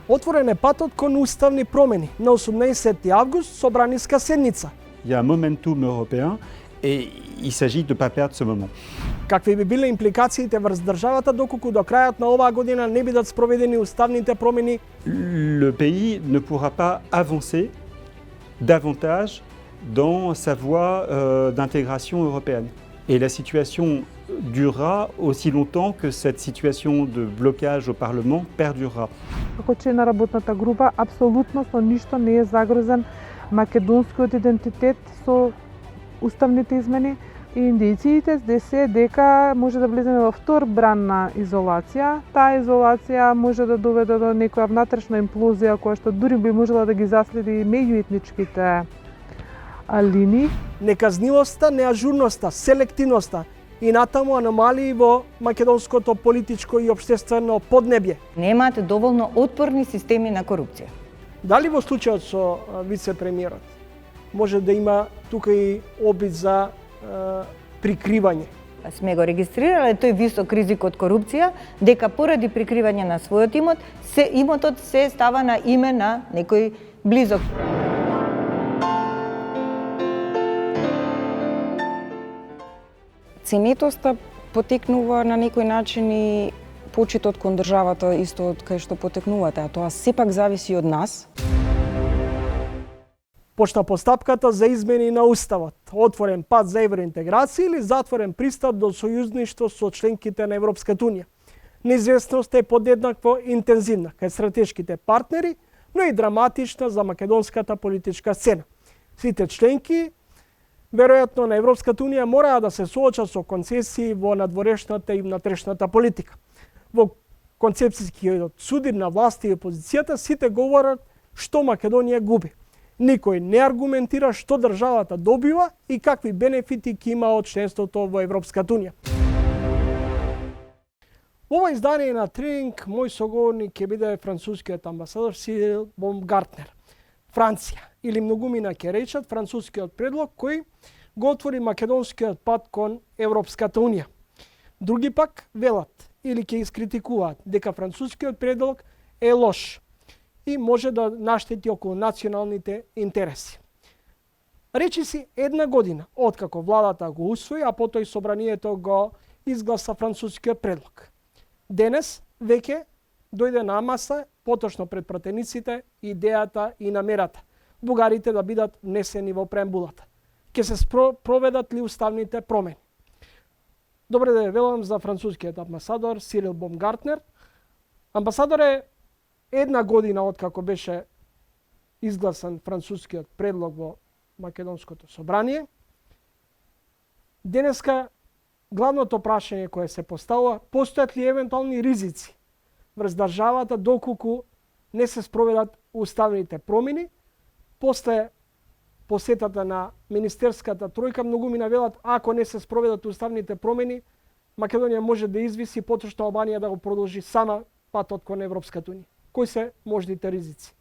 Отворен е патот кон уставни промени на 18 август собраниска седница. Il y a un momentum européen et il s'agit de ne pas perdre ce moment. Какви би биле импликациите врз државата доколку до крајот на оваа година не бидат спроведени уставните промени? Le pays ne pourra pas avancer davantage dans sa voie d'intégration européenne. Et la situation durera aussi longtemps que cette situation de blocage au Parlement perdurera. Како член на работната група, апсолутно со ништо не е загрозен македонскиот идентитет со уставните измени и индициите се дека може да влеземе во втор бран на изолација. Таа изолација може да доведе до некоја внатрешна имплозија која што дури би можела да ги заследи меѓуетничките линии. Неказнивоста, неажурноста, селективноста и натаму аномалии во македонското политичко и општествено поднебје. Немаат доволно отпорни системи на корупција. Дали во случајот со вице-премиерот може да има тука и обид за прикривање? Сме го регистрирале тој висок ризик од корупција, дека поради прикривање на својот имот, имотот се става на име на некој близок. Ценетоста потекнува на некој начин и почитот кон државата исто од кај што потекнувате, а тоа сепак зависи од нас. Почна постапката за измени на уставот, отворен пат за евроинтеграција или затворен пристап до сојузништво со членките на Европската унија. Неизвестноста е подеднакво интензивна кај стратешките партнери, но и драматична за македонската политичка сцена. Сите членки веројатно на Европската унија мораа да се соочат со концесии во надворешната и внатрешната политика. Во концепцијскиот судир на власти и опозицијата сите говорат што Македонија губи. Никој не аргументира што државата добива и какви бенефити ќе има од членството во Европската унија. Во ова издание на Тренинг мој соговорник ќе биде францускиот амбасадор Сирил Бомгартнер. Франција, или многумина ќе речат францускиот предлог кој го отвори македонскиот пат кон Европската унија. Други пак велат или ќе искритикуваат дека францускиот предлог е лош и може да наштети околу националните интереси. Речи си една година откако владата го усвои, а потоа и собранието го изгласа францускиот предлог. Денес веќе дојде на маса, поточно пред пратениците, идејата и намерата бугарите да бидат внесени во преамбулата. Ќе се проведат ли уставните промени? Добре да велам за францускиот амбасадор Сирил Бомгартнер. Амбасадор е една година откако беше изгласан францускиот предлог во македонското собрание. Денеска главното прашање кое се поставува, постојат ли евентуални ризици врз државата доколку не се спроведат уставните промени? После посетата на министерската тројка многумина велат ако не се спроведат уставните промени, Македонија може да извиси, поточно Албанија да го продолжи сама патот кон Европската унија. Кои се можните ризици?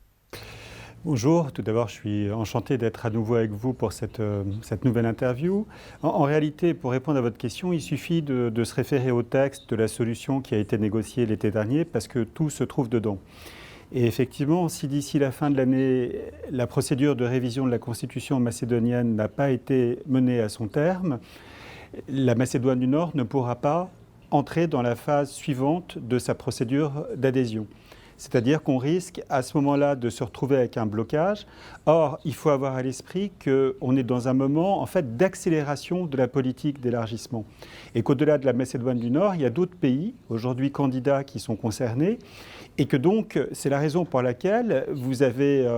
Bonjour, tout d'abord je suis enchanté d'être à nouveau avec vous pour cette nouvelle interview. En réalité, pour répondre à votre question, il suffit de se référer au texte de la solution qui a été négociée l'été dernier parce que tout se trouve dedans. Et effectivement, si d'ici la fin de l'année, la procédure de révision de la Constitution macédonienne n'a pas été menée à son terme, la Macédoine du Nord ne pourra pas entrer dans la phase suivante de sa procédure d'adhésion. C'est-à-dire qu'on risque à ce moment-là de se retrouver avec un blocage. Or, il faut avoir à l'esprit qu'on est dans un moment en fait, d'accélération de la politique d'élargissement. Et qu'au-delà de la Macédoine du Nord, il y a d'autres pays, aujourd'hui candidats, qui sont concernés. Et que donc, c'est la raison pour laquelle vous avez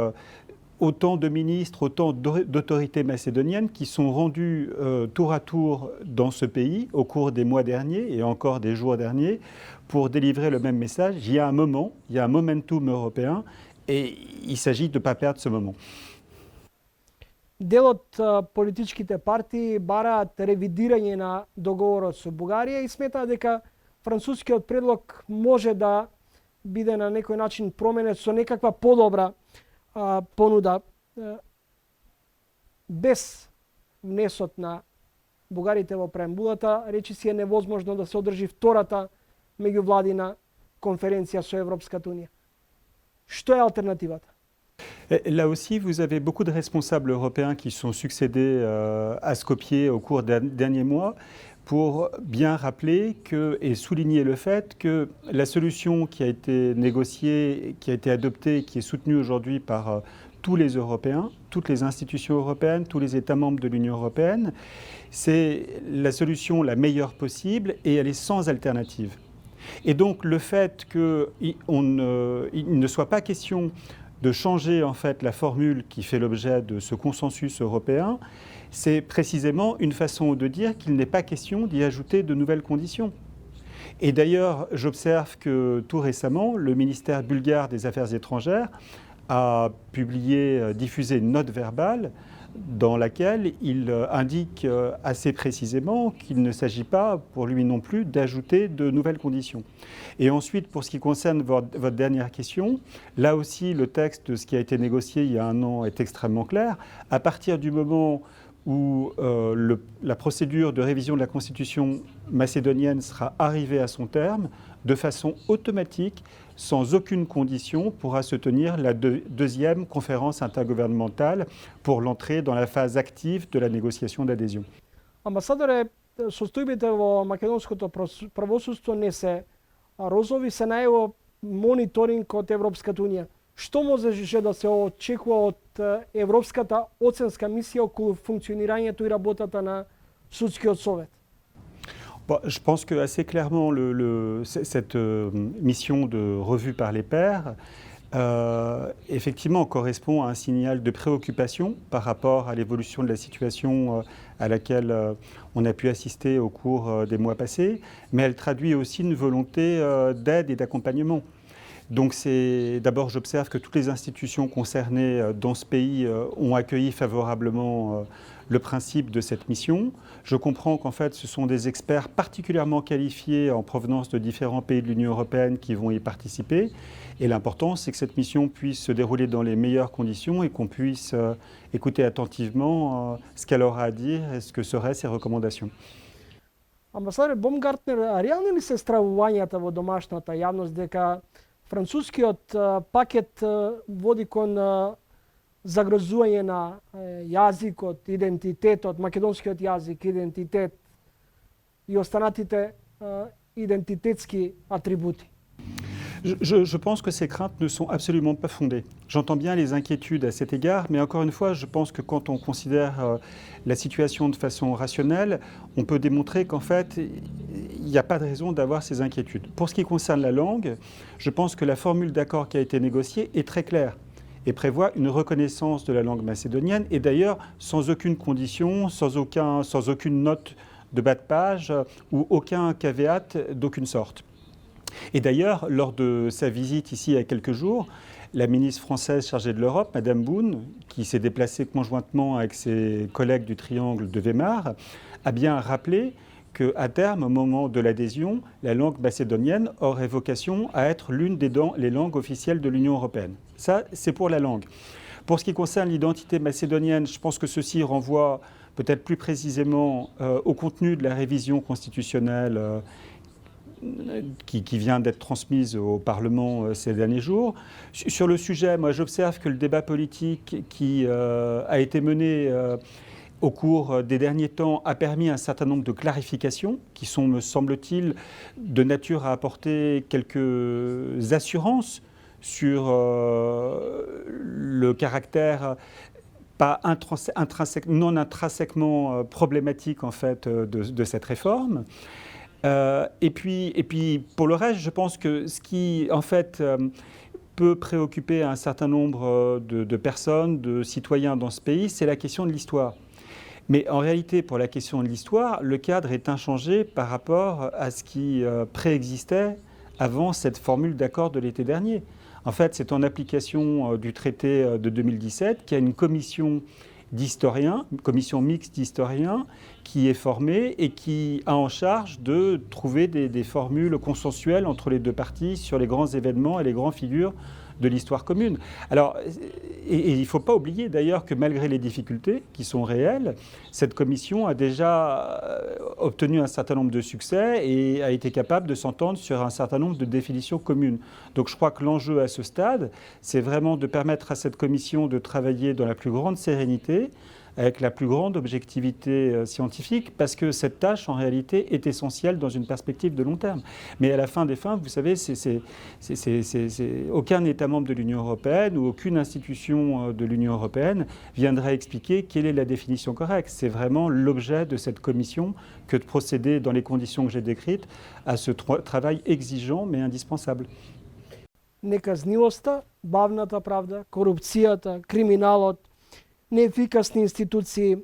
autant de ministres, autant d'autorités macédoniennes qui sont rendues tour à tour dans ce pays au cours des mois derniers et encore des jours derniers pour délivrer le même message. Il y a un moment, il y a un momentum européen et il s'agit de ne pas perdre ce moment. дел од политичките партии бараат ревидирање на договорот со Бугарија и сметаат дека францускиот предлог може да биде на некој начин променет со некаква подобра понуда без внесот на бугарите во преамбулата, речиси е невозможно да се одржи втората меѓувладина конференција со Европската унија. Што е алтернативата? Là aussi, vous avez beaucoup de responsables européens qui sont succédés à Skopje au cours des derniers mois pour bien rappeler et souligner le fait que la solution qui a été négociée, qui a été adoptée, qui est soutenue aujourd'hui par tous les Européens, toutes les institutions européennes, tous les États membres de l'Union européenne, c'est la solution la meilleure possible et elle est sans alternative. Et donc le fait qu'il ne soit pas question de changer en fait la formule qui fait l'objet de ce consensus européen, c'est précisément une façon de dire qu'il n'est pas question d'y ajouter de nouvelles conditions. Et d'ailleurs, j'observe que tout récemment, le ministère bulgare des Affaires étrangères a diffusé une note verbale dans laquelle il indique assez précisément qu'il ne s'agit pas pour lui non plus d'ajouter de nouvelles conditions. Et ensuite, pour ce qui concerne votre dernière question, là aussi le texte de ce qui a été négocié il y a un an est extrêmement clair. À partir du moment où la procédure de révision de la Constitution macédonienne sera arrivée à son terme, de façon automatique, sans aucune condition, pourra se tenir la deuxième conférence intergouvernementale pour l'entrée dans la phase active de la négociation d'adhésion. Амбасадоре, состојбите во македонското правосудство не се розови, се најаво мониторинг од Европската унија. Што можеше да се очекува од Европската оценска мисија околу функционирањето и работата на Судскиот совет? Bon, je pense que assez clairement, cette mission de revue par les pairs, effectivement, correspond à un signal de préoccupation par rapport à l'évolution de la situation à laquelle on a pu assister au cours des mois passés, mais elle traduit aussi une volonté d'aide et d'accompagnement. Donc d'abord, j'observe que toutes les institutions concernées dans ce pays ont accueilli favorablement le principe de cette mission. Je comprends qu'en fait, ce sont des experts particulièrement qualifiés en provenance de différents pays de l'Union européenne qui vont y participer. Et l'important, c'est que cette mission puisse se dérouler dans les meilleures conditions et qu'on puisse écouter attentivement ce qu'elle aura à dire et ce que seraient ses recommandations. Амбасадор Бомгартнер, реални ли се стравувањата во домашната јавност дека францускиот пакет води кон загрозување на јазикот, идентитетот, македонскиот јазик, идентитет и останатите идентитетски атрибути? Je pense que ces craintes ne sont absolument pas fondées. J'entends bien les inquiétudes à cet égard, mais encore une fois, je pense que quand on considère la situation de façon rationnelle, on peut démontrer qu'en fait, il n'y a pas de raison d'avoir ces inquiétudes. Pour ce qui concerne la langue, je pense que la formule d'accord qui a été négociée est très claire et prévoit une reconnaissance de la langue macédonienne, et d'ailleurs sans aucune condition, sans aucune note de bas de page ou aucun caveat d'aucune sorte. Et d'ailleurs, lors de sa visite ici il y a quelques jours, la ministre française chargée de l'Europe, Madame Boone, qui s'est déplacée conjointement avec ses collègues du triangle de Weimar, a bien rappelé qu'à terme, au moment de l'adhésion, la langue macédonienne aurait vocation à être l'une des langues officielles de l'Union européenne. Ça, c'est pour la langue. Pour ce qui concerne l'identité macédonienne, je pense que ceci renvoie peut-être plus précisément au contenu de la révision constitutionnelle qui vient d'être transmise au Parlement ces derniers jours. Sur le sujet, moi j'observe que le débat politique qui a été mené au cours des derniers temps a permis un certain nombre de clarifications qui sont, me semble-t-il, de nature à apporter quelques assurances sur le caractère pas non intrinsèquement problématique en fait de cette réforme. Et puis, pour le reste, je pense que ce qui, en fait, peut préoccuper un certain nombre de personnes, de citoyens dans ce pays, c'est la question de l'histoire. Mais en réalité, pour la question de l'histoire, le cadre est inchangé par rapport à ce qui préexistait avant cette formule d'accord de l'été dernier. En fait, c'est en application du traité de 2017 qu'il y a une commission d'historiens, une commission mixte d'historiens qui est formée et qui a en charge de trouver des formules consensuelles entre les deux parties sur les grands événements et les grandes figures de l'histoire commune. Alors, et il ne faut pas oublier d'ailleurs que malgré les difficultés qui sont réelles, cette commission a déjà obtenu un certain nombre de succès et a été capable de s'entendre sur un certain nombre de définitions communes. Donc je crois que l'enjeu à ce stade, c'est vraiment de permettre à cette commission de travailler dans la plus grande sérénité, avec la plus grande objectivité scientifique, parce que cette tâche, en réalité, est essentielle dans une perspective de long terme. Mais à la fin des fins, vous savez, aucun État membre de l'Union européenne ou aucune institution de l'Union européenne viendrait expliquer quelle est la définition correcte. C'est vraiment l'objet de cette commission que de procéder, dans les conditions que j'ai décrites, à ce travail exigeant mais indispensable. Неказнивоста, бавната правда, корупцијата, криминалот, неефикасни институции,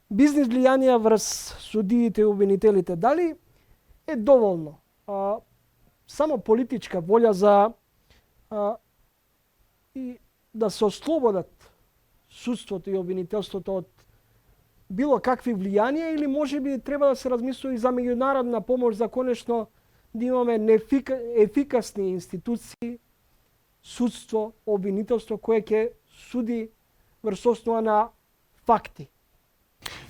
бизнес влијанија врз судиите и обвинителите, дали е доволно само политичка волја за и да се ослободат судството и обвинителството од било какви влијанија, или можеби треба да се размислува и за меѓународна помош за конечно да имаме ефикасни институции, судство, обвинителство кое ќе суди врз основа на факти.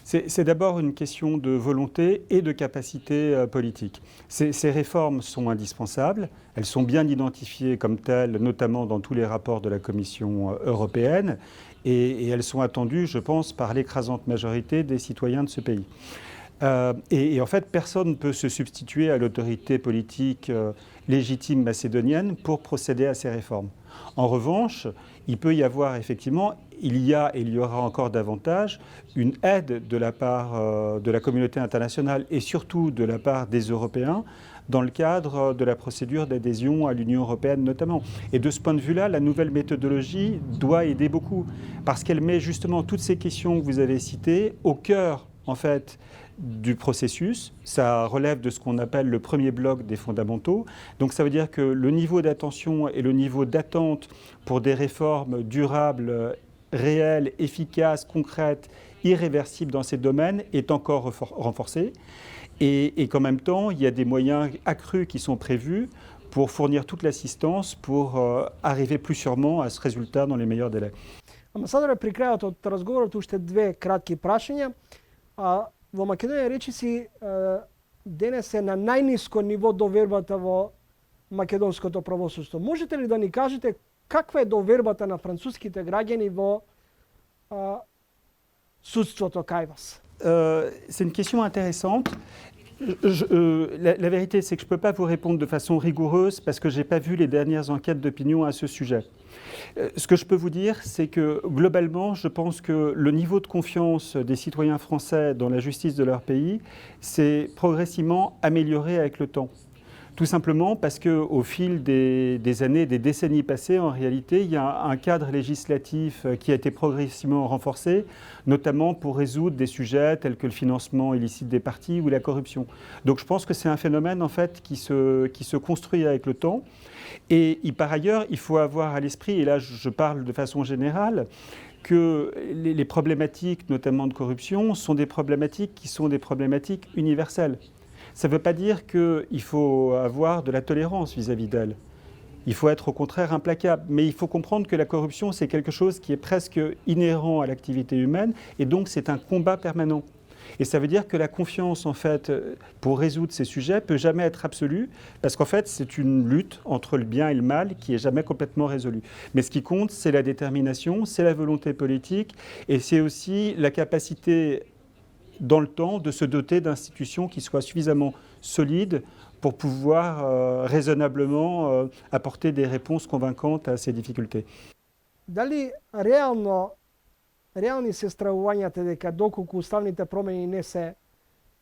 C'est d'abord une question de volonté et de capacité politique. Ces réformes sont indispensables, elles sont bien identifiées comme telles, notamment dans tous les rapports de la Commission européenne, et elles sont attendues, je pense, par l'écrasante majorité des citoyens de ce pays. Et en fait, personne ne peut se substituer à l'autorité politique légitime macédonienne pour procéder à ces réformes. En revanche, il peut y avoir effectivement, il y a et il y aura encore davantage une aide de la part de la communauté internationale et surtout de la part des Européens dans le cadre de la procédure d'adhésion à l'Union européenne notamment. Et de ce point de vue-là, la nouvelle méthodologie doit aider beaucoup parce qu'elle met justement toutes ces questions que vous avez citées au cœur, en fait, du processus. Ça relève de ce qu'on appelle le premier bloc des fondamentaux. Donc ça veut dire que le niveau d'attention et le niveau d'attente pour des réformes durables, réelles, efficaces, concrètes, irréversibles dans ces domaines est encore renforcé. Et qu'en même temps, il y a des moyens accrus qui sont prévus pour fournir toute l'assistance pour arriver plus sûrement à ce résultat dans les meilleurs délais. Амбасадоре, при крајот од разговорот уште две кратки прашања. Во Македонија речиси денес е на најниско ниво довербата во македонското правосудство. Можете ли да ни кажете каква е довербата на француските граѓани во судството кај вас? C'est une question intéressante. La vérité, c'est que je ne peux pas vous répondre de façon rigoureuse parce que je n'ai pas vu les dernières enquêtes d'opinion à ce sujet. Ce que je peux vous dire, c'est que globalement, je pense que le niveau de confiance des citoyens français dans la justice de leur pays s'est progressivement amélioré avec le temps. Tout simplement parce qu'au fil des années, des décennies passées, en réalité, il y a un cadre législatif qui a été progressivement renforcé, notamment pour résoudre des sujets tels que le financement illicite des partis ou la corruption. Donc je pense que c'est un phénomène en fait qui se construit avec le temps. Et par ailleurs, il faut avoir à l'esprit, et là je parle de façon générale, que les problématiques, notamment de corruption, sont des problématiques qui sont des problématiques universelles. Ça ne veut pas dire qu'il faut avoir de la tolérance vis-à-vis d'elle. Il faut être au contraire implacable. Mais il faut comprendre que la corruption, c'est quelque chose qui est presque inhérent à l'activité humaine et donc c'est un combat permanent. Et ça veut dire que la confiance, en fait, pour résoudre ces sujets, ne peut jamais être absolue parce qu'en fait, c'est une lutte entre le bien et le mal qui n'est jamais complètement résolue. Mais ce qui compte, c'est la détermination, c'est la volonté politique et c'est aussi la capacité dans le temps, de se doter d'institutions qui soient suffisamment solides pour pouvoir raisonnablement apporter des réponses convaincantes à ces difficultés. Дали реални се стравувањата дека доколку уставните промени не се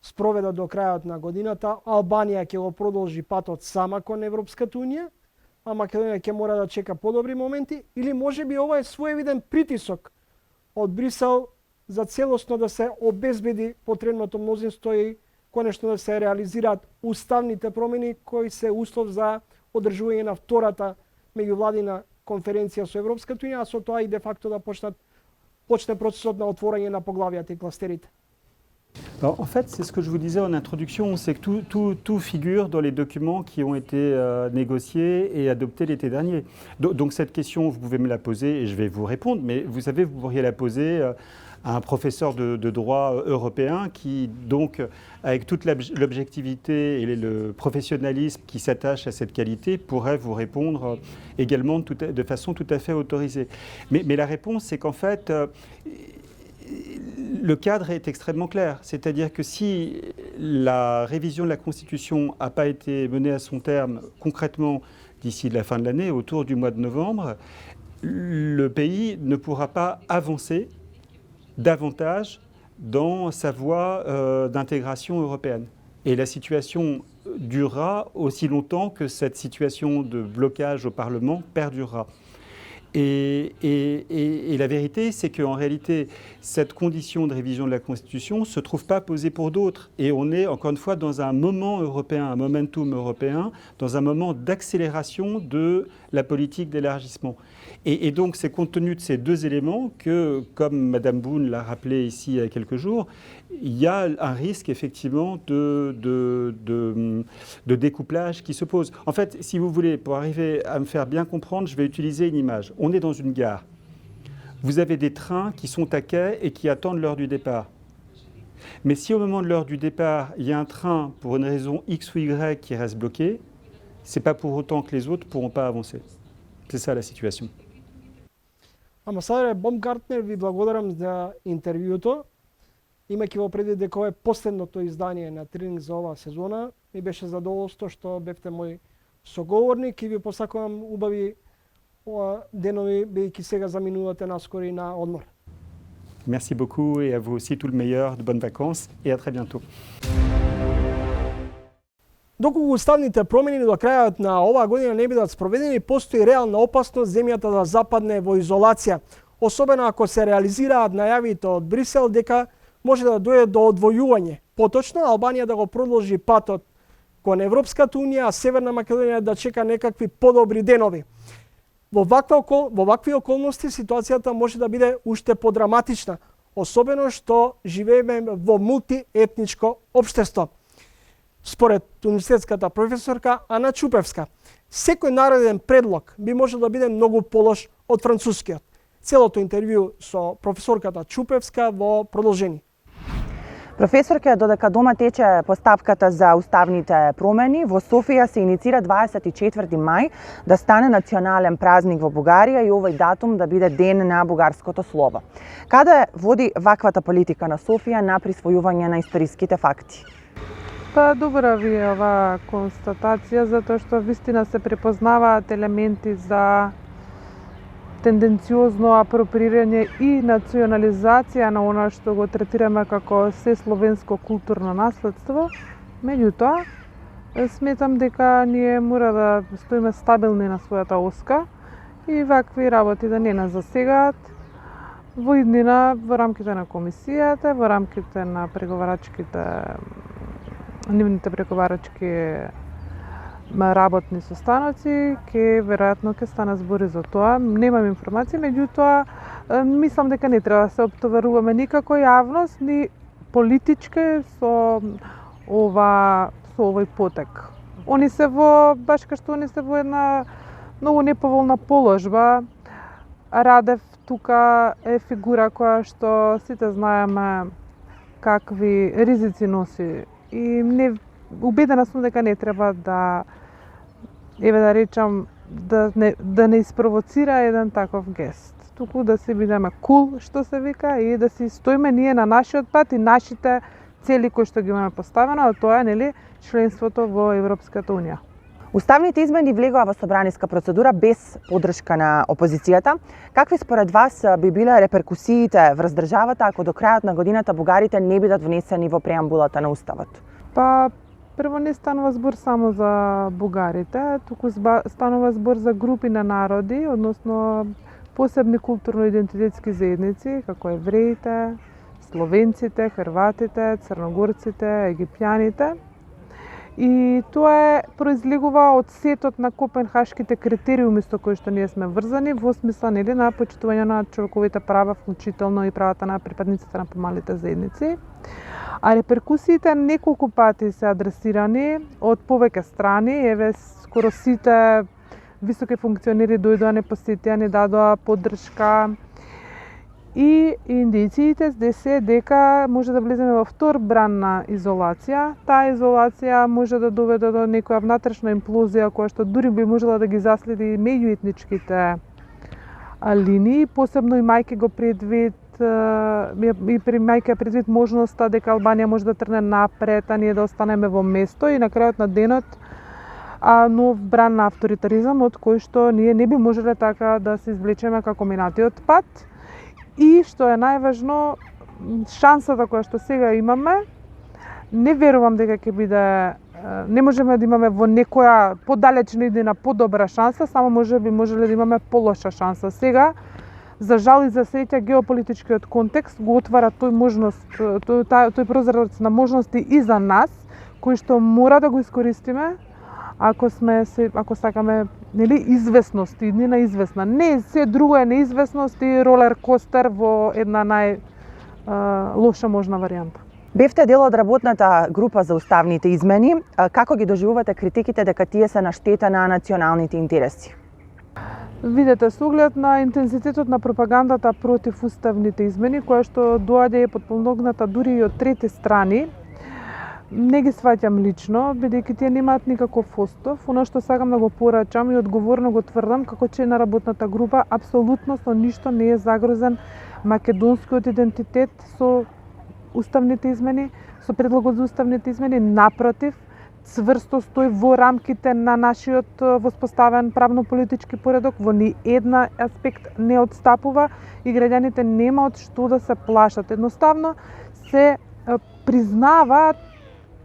спроведат до крајот на годината, Албанија ќе го продолжи патот сама кон Европската унија, а Македонија ќе мора да чека подобри моменти, или можеби ова е своевиден притисок од Брисел за целосно да се обезбеди потребното мнозинство и конечно да се реализираат уставните промени кои се услов за одржување на втората меѓувладина конференција со Европската унија, а со тоа и де факто да почнат почне процесот на отворање на поглавјата и кластерите. Alors, en fait, c'est ce que je vous disais en introduction, c'est que tout figure dans les documents qui ont été négociés et adoptés l'été dernier. Donc cette question, vous pouvez me la poser et je vais vous répondre, mais vous savez, vous pourriez la poser à un professeur de droit européen qui, donc, avec toute l'objectivité et le professionnalisme qui s'attache à cette qualité, pourrait vous répondre également de façon tout à fait autorisée. Mais la réponse, c'est qu'en fait, le cadre est extrêmement clair, c'est-à-dire que si la révision de la Constitution n'a pas été menée à son terme concrètement d'ici la fin de l'année, autour du mois de novembre, le pays ne pourra pas avancer davantage dans sa voie d'intégration européenne. Et la situation durera aussi longtemps que cette situation de blocage au Parlement perdurera. Et la vérité, c'est qu'en réalité, cette condition de révision de la Constitution ne se trouve pas posée pour d'autres. Et on est, encore une fois, dans un moment européen, un momentum européen, dans un moment d'accélération de la politique d'élargissement. Et donc, c'est compte tenu de ces deux éléments que, comme Madame Boone l'a rappelé ici il y a quelques jours, il y a un risque effectivement de découplage qui se pose. En fait, si vous voulez, pour arriver à me faire bien comprendre, je vais utiliser une image. On est dans une gare. Vous avez des trains qui sont à quai et qui attendent l'heure du départ. Mais si au moment de l'heure du départ, il y a un train pour une raison X ou Y qui reste bloqué, ce n'est pas pour autant que les autres ne pourront pas avancer. C'est ça la situation. Амбасадоре Баумгартнер, ви благодарам за интервјуто. Имајќи во предвид дека ова е последното издание на Тренинг за оваа сезона, ми беше задоволство што бевте мој соговорник и ви посакувам убави денови, бидејќи сега заминувате наскоро на одмор. Merci beaucoup et à vous aussi tout le meilleur, de bonnes vacances et à très bientôt. Доколку уставните промени до крајот на оваа година не бидат спроведени, постои реална опасност земјата да западне во изолација, особено ако се реализираат најавите од Брисел дека може да дојде до одвојување. Поточно, Албанија да го продолжи патот кон Европската унија, а Северна Македонија да чека некакви подобри денови. Во вакви околности ситуацијата може да биде уште подраматична, особено што живееме во мултиетничко општество. Според универзитетската професорка Ана Чупевска, секој народен предлог би можел да биде многу полош од францускиот. Целото интервју со професорката Чупевска во продолжение. Професорке, додека дома тече поставката за уставните промени, во Софија се иницира 24 мај да стане национален празник во Бугарија и овој датум да биде ден на бугарското слово. Каде води ваквата политика на Софија на присвојување на историските факти? Па добра ви е оваа констатација, затоа што вистина се препознаваат елементи за тенденциозно апроприирање и национализација на она што го третираме како се словенско културно наследство. Меѓутоа, сметам дека ние мора да стоиме стабилни на својата оска и вакви работи да не нас засегаат во иднина во рамките на комисијата, во рамките на нивните преговарачки работни состаноци, веројатно ќе стане збори за тоа. Немам информации, меѓутоа мислам дека не треба да се оптоваруваме никако јавност, ни политички со овој потек. Они се баш кај што они се во една многу неповолна положба. Радев тука е фигура која што сите знаеме какви ризици носи. И убедена сум дека не треба да речам да не испровоцира еден таков гест. Туку да се бидеме кул, што се вика, и да си стоиме ние на нашиот пат и нашите цели кои што ги имаме поставено, а тоа е членството во Европската унија. Уставните измени влегоа во собраниска процедура без поддршка на опозицијата. Какви според вас би биле реперкусиите врз државата ако до крајот на годината бугарите не бидат внесени во преамбулата на Уставот? Па, прво не станува збор само за бугарите, туку станува збор за групи на народи, односно посебни културно-идентитетски заедници, како евреите, словенците, хрватите, црногорците, египјаните. И тоа произлегува од сетот на копенхашките критериуми со кои што ние сме врзани во смисла нели на почитување на човековите права, вклучително и правата на припадниците на помалите заедници. А реперкусиите неколку пати се адресирани од повеќе страни, еве скоро сите високи функционери дојдоа, не посетија, не дадоа поддршка. И индициите се дека може да влеземе во втор бран на изолација. Таа изолација може да доведе до некоја внатрешна имплозија која што дури би можела да ги заследи меѓуетничките линии, посебно имајќи го предвид и примајќи предвид можноста дека Албанија може да трне напред, а ние да останеме во место и на крајот на денот нов бран на авторитаризам од кој што ние не би можеле така да се извлечеме како минатиот пат. И што е најважно, шансата која што сега имаме, не верувам дека ќе биде, не можеме да имаме во некоја подалечна иднина подобра шанса, само можеле да имаме полоша шанса. Сега, за жал и за среќа, геополитичкиот контекст го отвара тој прозорец на можности и за нас, кои што мора да го искористиме, ако сакаме нели известност, иднина известна. Не се друго е неизвестност и ролер костер во една лоша можна варијанта. Бевте дел од работната група за уставните измени. Како ги доживувате критиките дека тие се на штета на националните интереси? Видете, со оглед на интензитетот на пропагандата против уставните измени, која што доаѓа и потпомогната дури и од трети страни, не ги сваќам лично, бидејќи тие немаат никаков остов. Оно што сакам да го порачам и одговорно го тврдам како член на работната група, апсолутно со ништо не е загрозен македонскиот идентитет со уставните измени, со предлогот за уставните измени. Напротив, цврсто стои во рамките на нашиот воспоставен правно-политички поредок, во ни една аспект не отстапува и граѓаните нема од што да се плашат. Едноставно се признаваат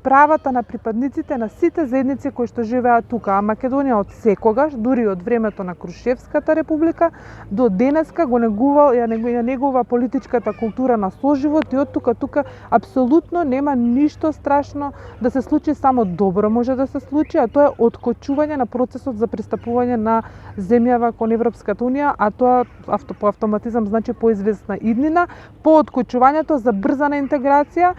правата на припадниците на сите заедници кои што живеат тука. А Македонија од секогаш, дури од времето на Крушевската република, до денеска го негува политичката култура на соживот и од тука апсолутно нема ништо страшно да се случи, само добро може да се случи, а тоа е откочување на процесот за пристапување на земјава кон Европската унија, а тоа по автоматизам значи поизвестна иднина, по откочувањето за брзана интеграција,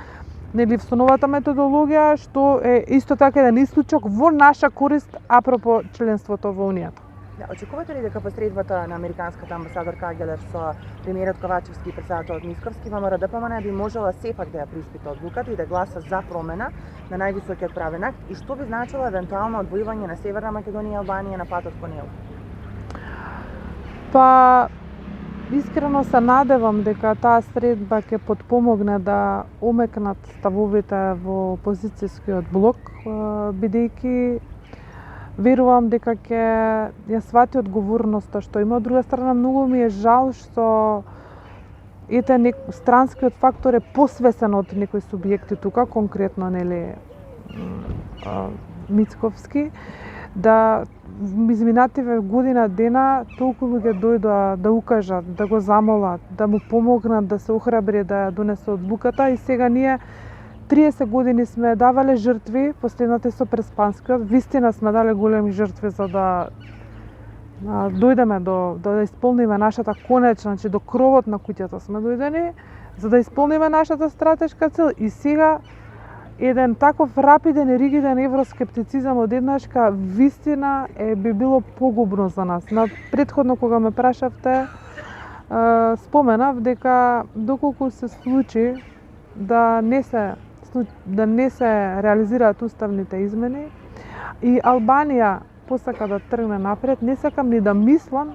нели со новата методологија, што е исто така еден исклучок во наша корист апропо членството во Унијата. Да, очекувате ли дека посредбата на американската амбасадорка Агелер со премиерот Ковачевски и председателот Мисковски, ВМРО-ДПМН би можела сепак да ја преиспита одлуката и да гласа за промена на највисокиот правен акт, и што би значило евентуално одвојување на Северна Македонија и Албанија на патот кон ЕУ? Па искрено се надевам дека таа средба ќе потпомогне да омекнат ставовите во опозицијскиот блок, бидејќи верувам дека ќе ја свати одговорноста што има. Од друга страна, многу ми е жал што странскиот фактор е посвесен од некои субјекти тука, конкретно нели Мицковски, да изминативе година дена толку луѓе дојдоа да укажат, да го замолат, да му помогнат да се охрабри да ја донесе одлуката, и сега ние 30 години сме давале жртви, последната со Преспанскиот, вистина сме дали големи жртви за да дојдеме да исполниме нашата конечна, значи до кровот на куќата сме дојдени, за да исполниме нашата стратешка цел, и сега еден таков рапиден и ригиден евроскептицизам одеднашка вистина би било погубно за нас. На претходно кога ме прашавте, споменав дека доколку се случи да не се реализираат уставните измени и Албанија посака да тргне напред, не сакам ни да мислам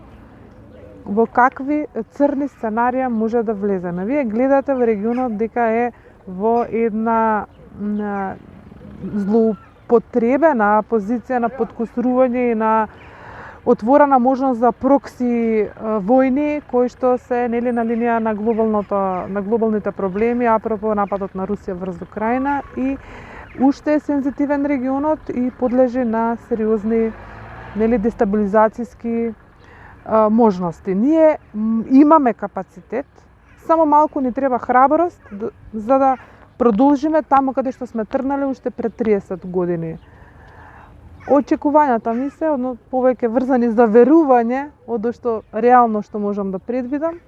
во какви црни сценарија може да влеземе. Вие гледате во регионот дека е во една злоупотребена позиција на подкусрување и на отворена можност за прокси војни кои што се нели на линија на глобалните проблеми апропо нападот на Русија врз Украина, и уште е сензитивен регионот и подлежи на сериозни нели дестабилизацијски можности. Ние имаме капацитет, само малку ни треба храброст за да продолжиме таму каде што сме тргнале уште пред 30 години. Очекувањата ми се повеќе врзани за верување од што реално што можам да предвидам.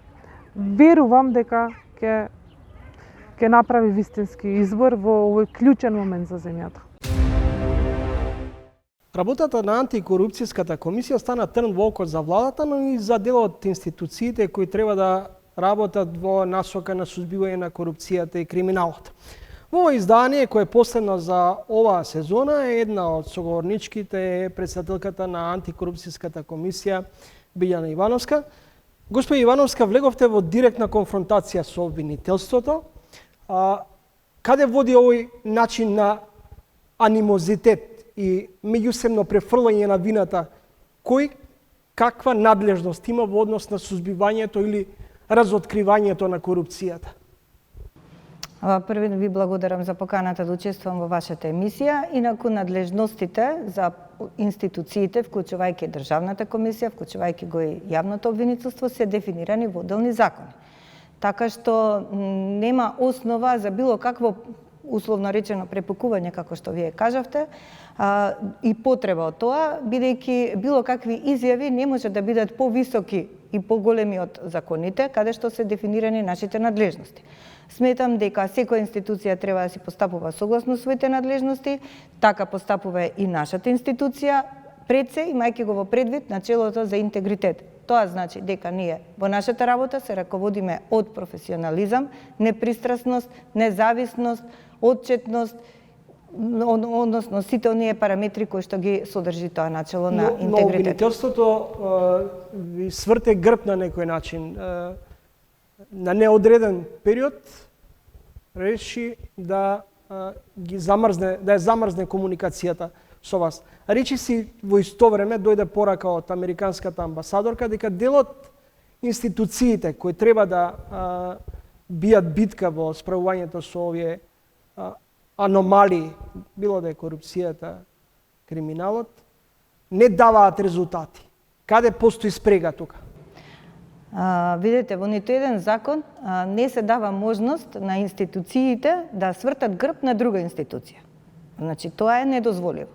Верувам дека ќе направи вистински избор во овој клучен момент за земјата. Работата на антикорупцијската комисија стана трн во окот за владата, но и за дел од институциите кои треба да работат во насока на сузбивање на корупцијата и криминалот. Во ова издание, кое е последно за оваа сезона, една од соговорничките е председателката на антикорупцијската комисија Билјана Ивановска. Господи Ивановска, влеговте во директна конфронтација со обвинителството. Каде води овој начин на анимозитет и меѓусебно префрлање на вината? Кој каква надлежност има во однос на сузбивањето или разоткривањето на корупцијата? Први ви благодарам за поканата да учествувам во вашата емисија. Инаку надлежностите за институциите, вклучувајќи Државната комисија, вклучувајќи го и јавното обвинителство, се дефинирани во отделни закони. Така што нема основа за било какво условно речено препукување, како што вие кажавте, и потреба од тоа, бидејќи било какви изјави не може да бидат повисоки и поголеми од законите, каде што се дефинирани нашите надлежности. Сметам дека секоја институција треба да си постапува согласно своите надлежности, така постапува и нашата институција, пред се имајќи го во предвид начелото за интегритет. Тоа значи дека ние во нашата работа се раководиме од професионализам, непристрасност, независност, отчетност, односно сите оние параметри кои што ги содржи тоа начело на интегритет. Но обвинителството ви сврте грб на некој начин. На неодреден период реши да ги замрзне, да ја замрзне комуникацијата со вас. Речи си во исто време дојде порака од американската амбасадорка дека дел од институциите кои треба да бијат битка во справувањето со овие аномалии, било да е корупцијата, криминалот, не даваат резултати. Каде постои спрега тука? Видете, во ниту еден закон не се дава можност на институциите да свртат грб на друга институција. Значи, тоа е недозволиво.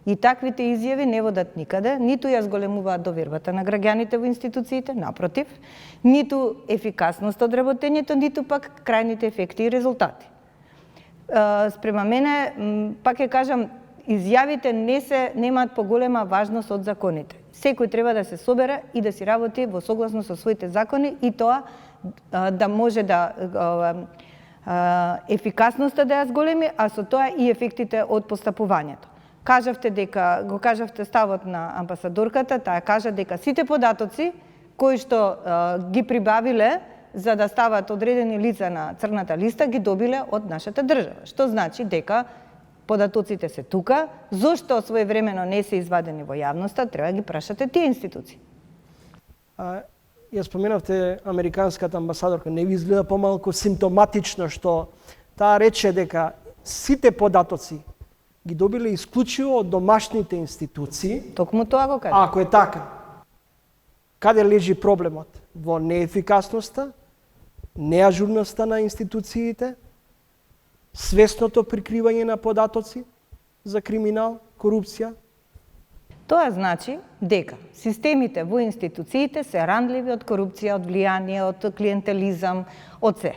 И таквите изјави не водат никаде, ниту ја зголемуваат довербата на граѓаните во институциите, напротив, ниту ефикасност од работењето, ниту пак крајните ефекти и резултати. Спрема мене, пак ќе кажам, изјавите немаат поголема важност од законите. Секој треба да се собере и да си работи во согласно со своите закони и тоа да може да ефикасноста да ја зголеми, а со тоа и ефектите од постапувањето. Го кажавте ставот на амбасадорката, таа кажа дека сите податоци кои што ги прибавиле за да стават одредени лица на црната листа ги добиле од нашата држава. Што значи дека податоците се тука, зошто своевремено не се извадени во јавноста, треба да ги прашате тие институции. Ја споменавте американската амбасадорка, не ви изгледа помалку симптоматично што таа рече дека сите податоци ги добиле исклучиво од домашните институции. Токму тоа го кажа. Ако е така, каде лежи проблемот? Во неефикасноста, неажурноста на институциите, свесното прикривање на податоци за криминал, корупција? Тоа значи дека системите во институциите се рандливи од корупција, од влијание, од клиентелизам, од се.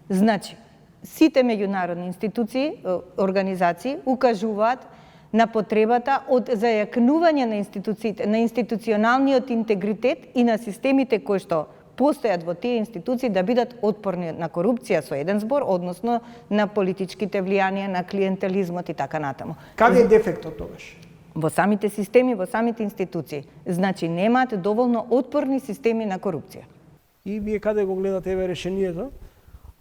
Значи, сите меѓународни институции, организации укажуваат на потребата од зајакнување на институциите, на институционалниот интегритет и на системите кои што постојат во тие институции да бидат отпорни на корупција со еден збор, односно на политичките влијанија, на клиентелизмот и така натаму. Каде е дефектот тогаш? Во самите системи, во самите институции. Значи немаат доволно отпорни системи на корупција. И вие каде го гледате еве решението?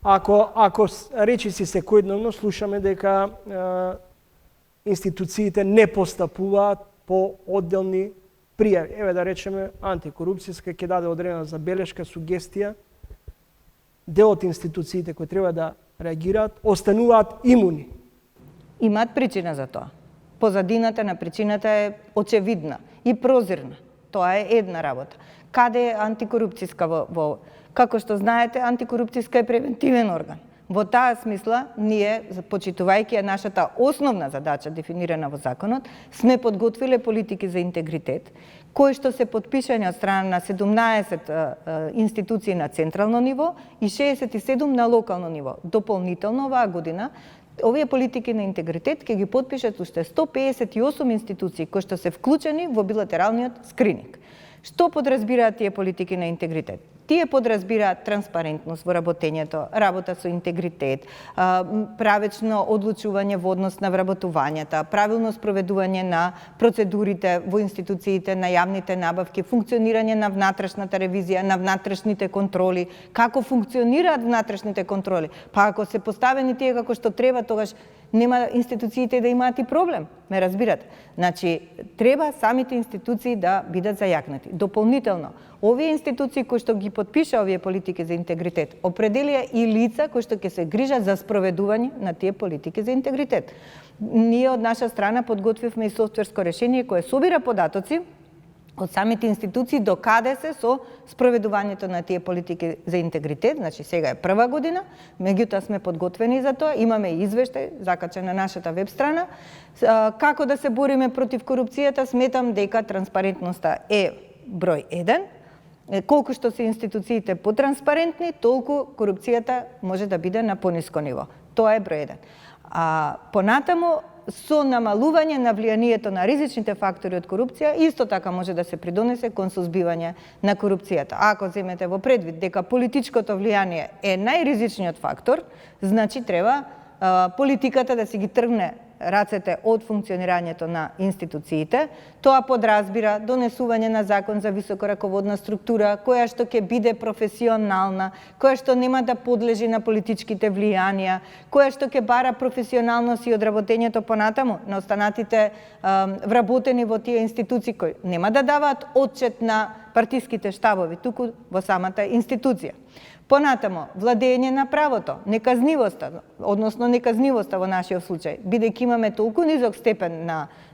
Ако речи си секојдневно слушаме дека институциите не постапуваат по одделни пријави. Еве да речеме антикорупцијска ќе даде одредена забелешка, сугестија. Дел од институциите кои треба да реагираат остануваат имуни. Имаат причина за тоа. Позадината на причината е очевидна и прозирна. Тоа е една работа. Каде е антикорупцијска во како што знаете, антикорупцијска е превентивен орган. Во таа смисла, ние, почитувајќи нашата основна задача дефинирана во законот, сме подготвиле политики за интегритет, кои што се подпишани од страна на 17 институции на централно ниво и 67 на локално ниво. Дополнително оваа година, овие политики на интегритет ќе ги подпишат уште 158 институции кои што се вклучени во билатералниот скрининг. Што подразбираат тие политики на интегритет? Тие подразбираат транспарентност во работењето, работа со интегритет, правечно одлучување во однос на вработувањата, правилно спроведување на процедурите во институциите на јавните набавки, функционирање на внатрешната ревизија, на внатрешните контроли, како функционираат внатрешните контроли. Па ако се поставени тие како што треба, тогаш нема институциите да имаат и проблем, ме разбирате. Значи, треба самите институции да бидат зајакнати. Дополнително, овие институции кои што ги подпиша овие политики за интегритет, определија и лица кои што ќе се грижат за спроведување на тие политики за интегритет. Ние од наша страна подготвивме и софтверско решение кое собира податоци од самите институции до каде се со спроведувањето на тие политики за интегритет, значи сега е прва година, меѓутоа сме подготвени за тоа, имаме и извештај закачен на нашата веб страна. Како да се бориме против корупцијата, сметам дека транспарентноста е број 1. Колку што се институциите потранспарентни, толку корупцијата може да биде на пониско ниво. Тоа е број 1. Понатаму, со намалување на влијанието на ризичните фактори од корупција, исто така може да се придонесе кон сузбивање на корупцијата. Ако земете во предвид дека политичкото влијание е најризичниот фактор, значи треба политиката да си ги тргне рацете од функционирањето на институциите. Тоа подразбира донесување на закон за високораководна структура, која што ќе биде професионална, која што нема да подлежи на политичките влијанија, која што ќе бара професионалност и одработењето понатаму на останатите вработени во тие институции кои нема да даваат отчет на партиските штабови, туку во самата институција. Понатамо, владење на правото, неказнивоста, односно неказнивоста во нашиот случај, бидејќи имаме толку низок степен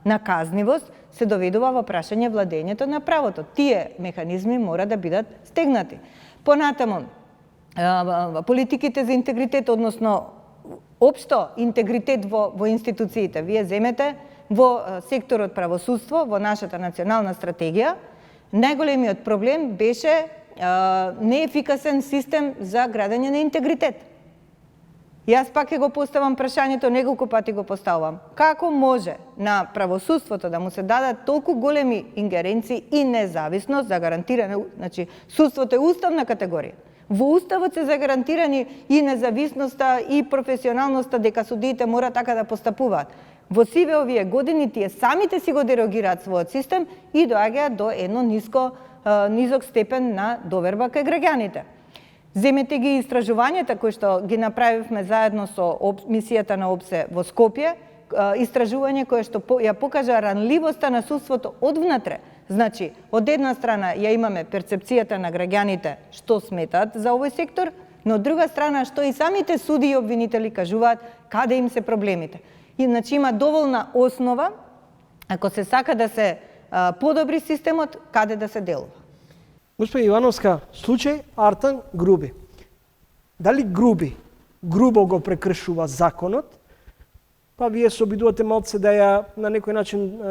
на казнивост, се доведува во прашање владењето на правото. Тие механизми мора да бидат стегнати. Понатамо, политиките за интегритет, односно општо интегритет во институциите. Вие земете во секторот правосудство, во нашата национална стратегија, најголемиот проблем беше неефикасен систем за градење на интегритет. Јас пак ќе го поставам прашањето, неколку пати го поставам. Како може на правосудството да му се дадат толку големи ингеренции и независност за гарантиране, значи судството е уставна категорија. Во уставот се загарантирани и независноста и професионалноста дека судиите мора така да постапуваат. Во сиве овие години тие самите си го дерогираат својот систем и доаѓаат до едно низок степен на доверба кај граѓаните. Земете ги истражувањата кои што ги направивме заедно со мисијата на ОПСЕ во Скопје, истражување кое што ја покажа ранливоста на судството одвнатре. Значи, од една страна ја имаме перцепцијата на граѓаните што сметаат за овој сектор, но од друга страна што и самите суди и обвинители кажуваат каде им се проблемите. И значи има доволна основа, ако се сака да се подобри системот, каде да се делува. Господи Ивановска, случај Артан Груби. Дали грубо го прекршува законот, па вие се обидувате малце да ја на некој начин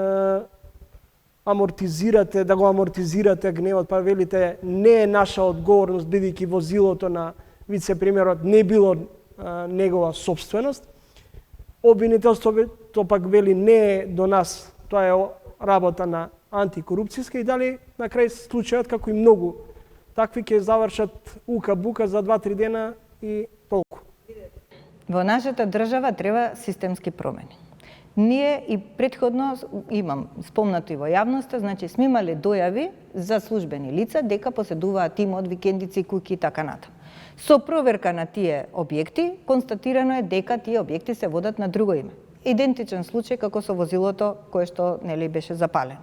амортизирате, да го амортизирате гневот, па велите не е наша одговорност, бидејќи возилото на вице-премиерот не било негова собственост. Обвинителството пак вели не е до нас, тоа е работа на антикорупцијска и дали на крај случајот, како и многу такви, ќе завршат ука-бука за 2-3 дена и толку. Во нашата држава треба системски промени. Ние и претходно, имам спомнато и во јавноста, значи сме имале дојави за службени лица дека поседуваат имот, викендици, куќи и така натаму. Со проверка на тие објекти, констатирано е дека тие објекти се водат на друго име. Идентичен случај како со возилото кое што нели беше запалено.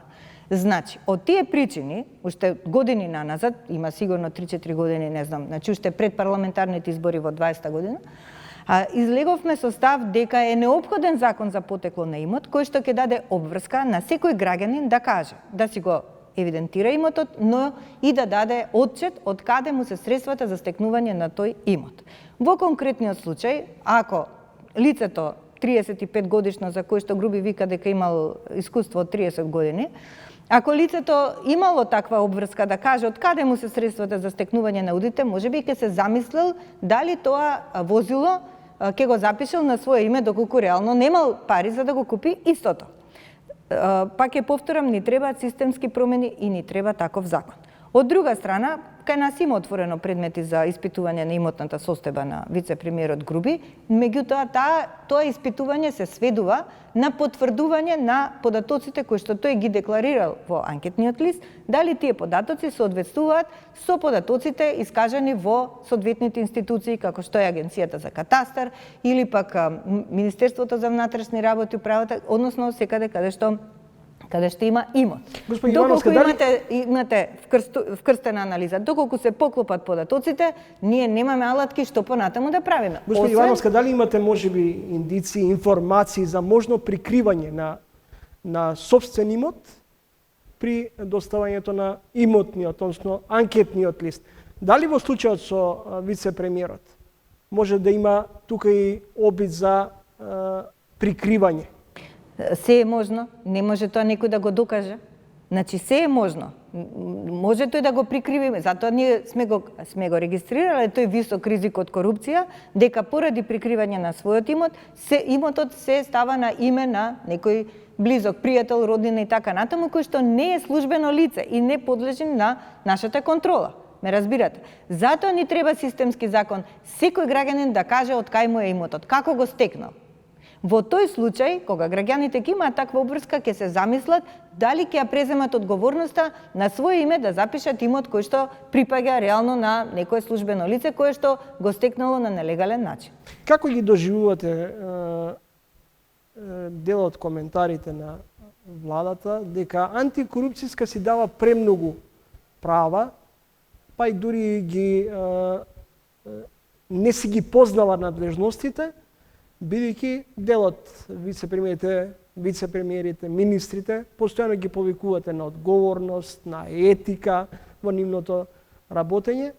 Значи, од тие причини, уште години наназад, има сигурно 3-4 години, не знам, значи уште пред парламентарните избори во 20-та година, излеговме со став дека е неопходен закон за потекло на имот, кој што ќе даде обврска на секој граѓанин да каже, да си го евидентира имотот, но и да даде отчет од каде му се средствата за стекнување на тој имот. Во конкретниот случај, ако лицето 35 годишно за кој што Груби вика дека имал искуство од 30 години, ако лицето имало таква обврска да каже од каде му се средствата за стекнување на аудите, можеби ќе се замислил дали тоа возило ќе го запишел на свое име доколку реално немал пари за да го купи истото. Пак ќе повторам, ни требаат системски промени и ни треба таков закон. Од друга страна, кај нас има отворено предмети за испитување на имотната состојба на вице-премиерот Груби, меѓутоа тоа испитување се сведува на потврдување на податоците кои што тој ги декларирал во анкетниот лист, дали тие податоци соодветствуваат со податоците искажани во соодветните институции како што е Агенцијата за катастар или пак Министерството за внатрешни работи, управата, односно секаде каде што има имот. Доколку имате вкрстена анализа, доколку се поклопат податоците, ние немаме алатки што понатаму да правиме. Господи Ивановска, дали имате можеби индици, информации за можно прикривање на сопствен имот при доставањето на имотниот, односно анкетниот лист? Дали во случајот со вице-премиерот може да има тука и обид за прикривање? Се е можно, не може тоа некој да го докаже. Значи се е можно. Може тој да го прикривиме, затоа ние сме го регистрирале тој висок ризик од корупција, дека поради прикривање на својот имотот се става на име на некој близок пријател, роднина и така натаму, кој што не е службено лице и не подлежи на нашата контрола. Ме разбирате? Затоа ни треба системски закон. Секој граѓанин да каже од кај му е имотот, како го стекнал. Во тој случај, кога граѓаните ќе имаат таква обврска, ќе се замислат дали ќе ја преземат одговорноста на своје име да запишат имот кој што припаѓа реално на некое службено лице кое што го стекнало на нелегален начин. Како ги доживувате дел од коментарите на владата дека антикорупцијска си дава премногу права, па и дури не си ги познава надлежностите, бидејќи дел од вице-премиерите, министрите, постојано ги повикувате на одговорност, на етика во нивното работење.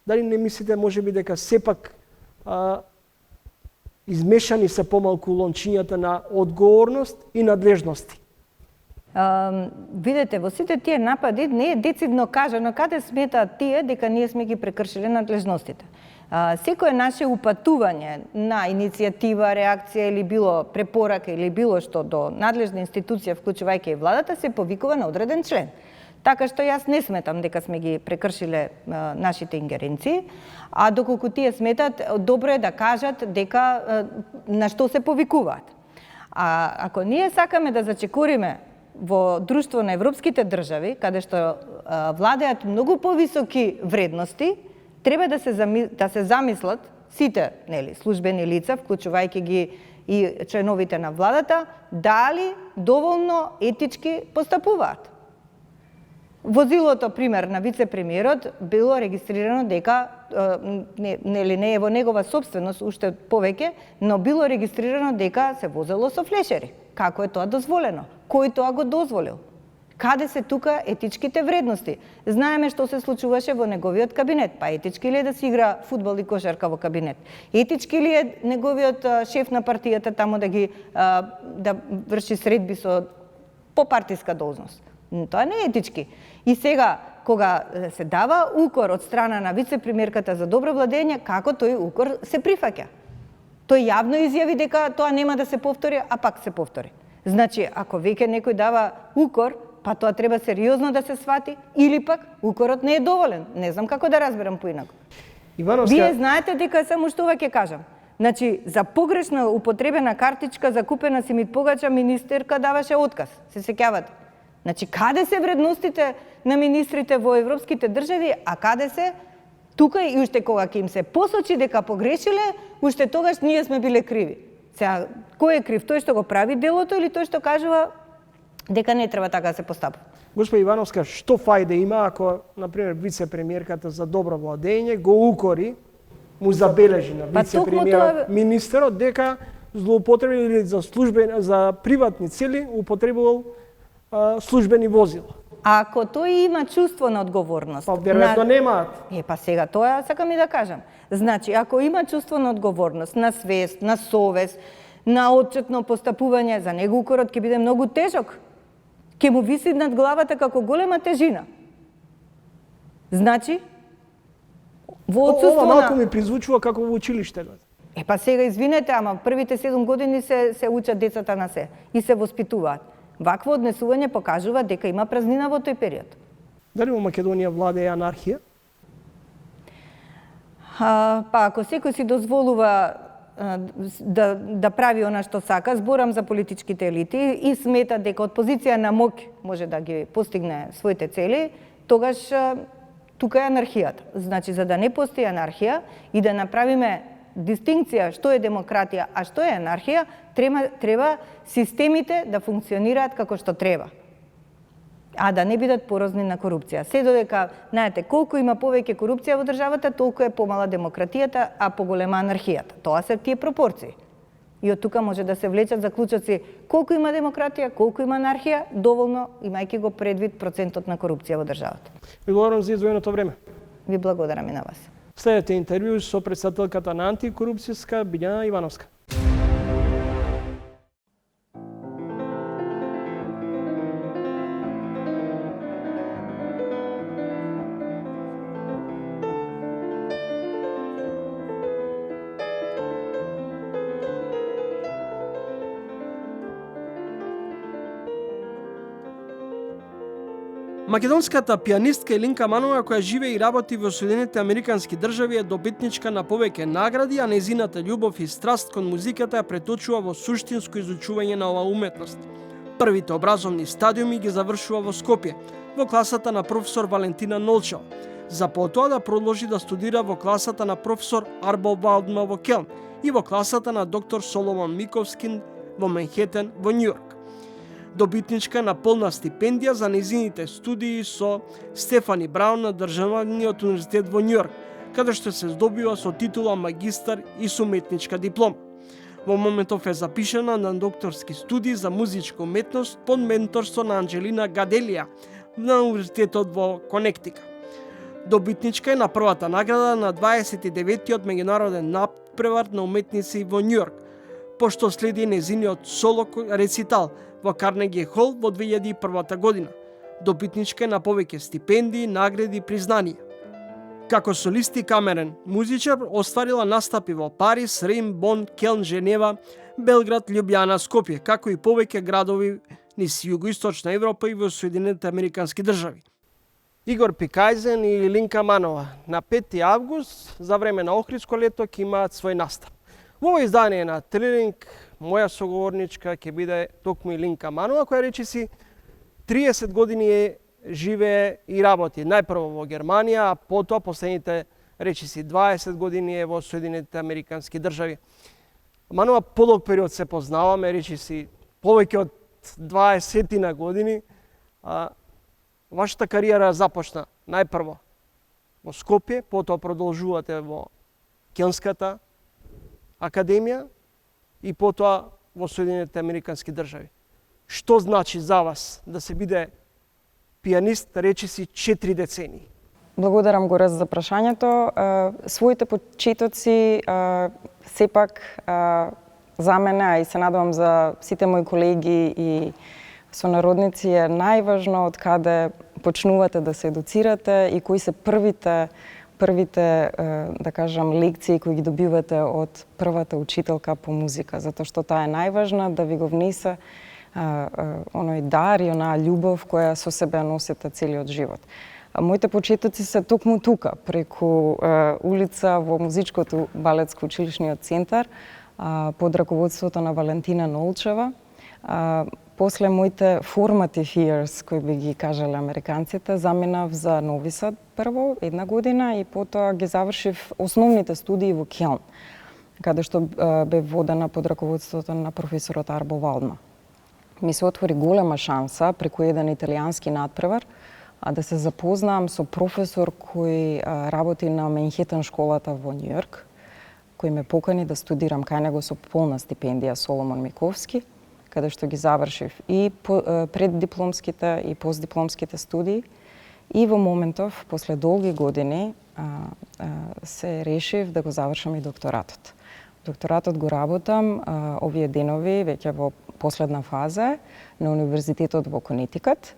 Дали не мислите можеби дека сепак измешани се помалку лончињата на одговорност и надлежности? Видете, во сите тие напади не е децидно кажано каде сметаат тие дека ние сме ги прекршиле надлежностите. Секое наше упатување на иницијатива, реакција или било препорака или било што до надлежна институција, вклучувајќи и владата, се повикува на одреден член. Така што јас не сметам дека сме ги прекршиле нашите ингеренции, а доколку тие сметат, добро е да кажат дека на што се повикуваат. А ако ние сакаме да зачекориме во друштво на европските држави, каде што владеат многу повисоки вредности, треба да се замислат сите службени лица, вклучувајќи ги и членовите на владата, дали доволно етички постапуваат. Возилото, пример, на вице-премиерот било регистрирано дека не е во негова собственост уште повеќе, но било регистрирано дека се возело со флешери. Како е тоа дозволено? Кој тоа го дозволил? Каде се тука етичките вредности? Знаеме што се случуваше во неговиот кабинет. Па етички ли е да си игра фудбал и кошарка во кабинет? Етички ли е неговиот шеф на партијата таму да врши средби со попартиска должност? Тоа не е етички. И сега, кога се дава укор од страна на вице-премиерката за добро владење, како тој укор се прифаќа? Тој јавно изјави дека тоа нема да се повтори, а пак се повтори. Значи, ако веќе некој дава укор, па тоа треба сериозно да се свати, или пак укорот не е доволен. Не знам како да разберам поинаку. Вие знаете дека само што ќе кажам. Значи, за погрешно употребена картичка закупена си мит погача, министерка даваше отказ. Се сеќавате? Значи, каде се вредностите на министрите во европските држави, а каде се тука и уште кога ќе им се посочи дека погрешиле, уште тогаш ние сме биле криви. Сега, кој е крив? Тој што го прави делото или тој што кажува дека не треба така да се постапува? Госпоѓа Ивановска, што фајда има ако, например, вице-премиерката за добро владење го укори, му забележи на вице-премиерот министерот дека злоупотреби или за приватни цели употребувал службени возила? Ако тој има чувство на одговорност... Па веројатно немаат. Па сега тоа сакам и да кажам. Значи, ако има чувство на одговорност, на свест, на совест, на отчетно постапување, за него укорот ќе биде многу тежок. Ќе му виси над главата како голема тежина. Значи, во отсуство Ова малку на... ми призвучува како во училиште. Па сега извинете, ама првите 7 години се учат децата на се и се воспитуваат. Вакво однесување покажува дека има празнина во тој период. Дали во Македонија владее анархија? Па ако секој си дозволува да прави она што сака, зборам за политичките елити и смета дека од позиција на моќ може да ги постигне своите цели, тогаш тука е анархијата. Значи, за да не постои анархија и да направиме дистинкција што е демократија, а што е анархија, треба системите да функционираат како што треба, а да не бидат порозни на корупција. Се додека, знаете, колку има повеќе корупција во државата, толку е помала демократијата, а поголема анархијата. Тоа се тие пропорции. И од тука може да се влечат заклучоци колку има демократија, колку има анархија, доволно имајќи го предвид процентот на корупција во државата. Ви благодарам за издвоеното време. Ви благодарам и на вас. Следете интервју со претседателката на антикорупцијска Билјана Ивановска. Македонската пианистка Илинка Манова, која живее и работи во Соединетите Американски држави, е добитничка на повеќе награди, а нејзината љубов и страст кон музиката ја преточува во суштинско изучување на оваа уметност. Првите образовни стадиуми ги завршува во Скопје, во класата на професор Валентина Нолчева, за потоа да продолжи да студира во класата на професор Арбо Валдма во Келн и во класата на доктор Соломон Миковски во Манхетен во Њујорк. Добитничка на полна стипендија за нејзините студии со Стефани Браун на Државниот универзитет во Њујорк, каде што се здобива со титула магистар и со уметничка диплома. Во моментов е запишана на докторски студии за музичка уметност под менторство на Анџелина Гаделија на Универзитетот во Конектика. Добитничка е на првата награда на 29-тиот меѓународен надпревар на уметници во Њујорк, пошто следи нејзиниот соло рецитал во Карнеги Хол во 2001 година. Добитничка е на повеќе стипендии, награди и признанија. Како солист и камерен музичар остварила настапи во Париз, Рим, Бон, Келн, Женева, Белград, Љубљана, Скопје, како и повеќе градови низ југоисточна Европа и во Соединетите Американски држави. Игор Пикајзен и Илинка Манова на 5 август за време на Охридско лето ќе имаат свој настап. Во ово издание на Трилинг, моја соговорничка ќе биде токму Илинка Манова, која речиси 30 години живее и работи. Најпрво во Германија, а потоа последните речиси 20 години е во Соединетите Американски држави. Манова подолг период се познаваме, речиси повеќе од 20 години. Вашата кариера започна најпрво во Скопје, потоа продолжувате во Келнската академија и потоа во Соединетите Американски држави. Што значи за вас да се биде пианист, речиси 4 децении? Благодарам го за прашањето. Своите почетоци сепак за мене, а и се надевам за сите мои колеги и сонародници е најважно од каде почнувате да се едуцирате и кои се првите да кажам лекции кои ги добивате од првата учителка по музика, затоа што таа е најважна да ви го внесе оној дар и онаа љубов која со себе носите целиот живот. Моите почетоци се токму тука, преку улица во музичкото балетско училишниот центар, под раководството на Валентина Нолчева. После моите formative years, кои би ги кажале американците, заминав за Нови Сад прво, 1 година, и потоа ги завршив основните студии во Келн, каде што бе водена под раководството на професорот Арбо Валдма. Ми се отвори голема шанса преку еден италијански надпревар да се запознаам со професор кој работи на Манхетен школата во Њујорк, кој ме покани да студирам кај него со полна стипендија, Соломон Миковски, каде што ги завршив и преддипломските и постдипломските студии. И во моментов, после долги години, се решив да го завршам и докторатот. Докторатот го работам овие денови, веќе во последна фаза, на Универзитетот во Конетикат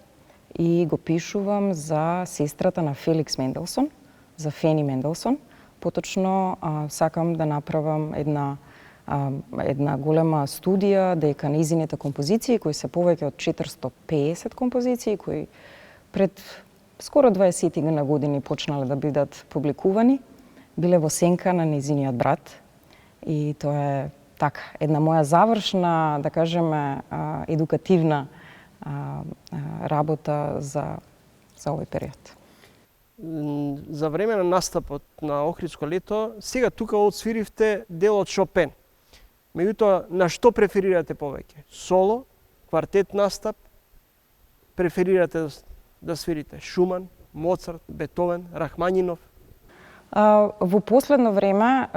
и го пишувам за сестрата на Феликс Менделсон, за Фени Менделсон. Поточно сакам да направам една голема студија дека нејзините композиции, кои се повеќе од 450 композиции, кои пред скоро 20 на години почнале да бидат публикувани, биле во сенка на нејзиниот брат. И тоа е така, една моја завршна, да кажеме, едукативна работа за овој период. За време на настапот на Охридско лето, сега тука отсвиривте дел од Шопен. Меѓутоа, на што преферирате повеќе? Соло, квартет настап? Преферирате да свирите Шуман, Моцарт, Бетовен, Рахманинов? Во последно време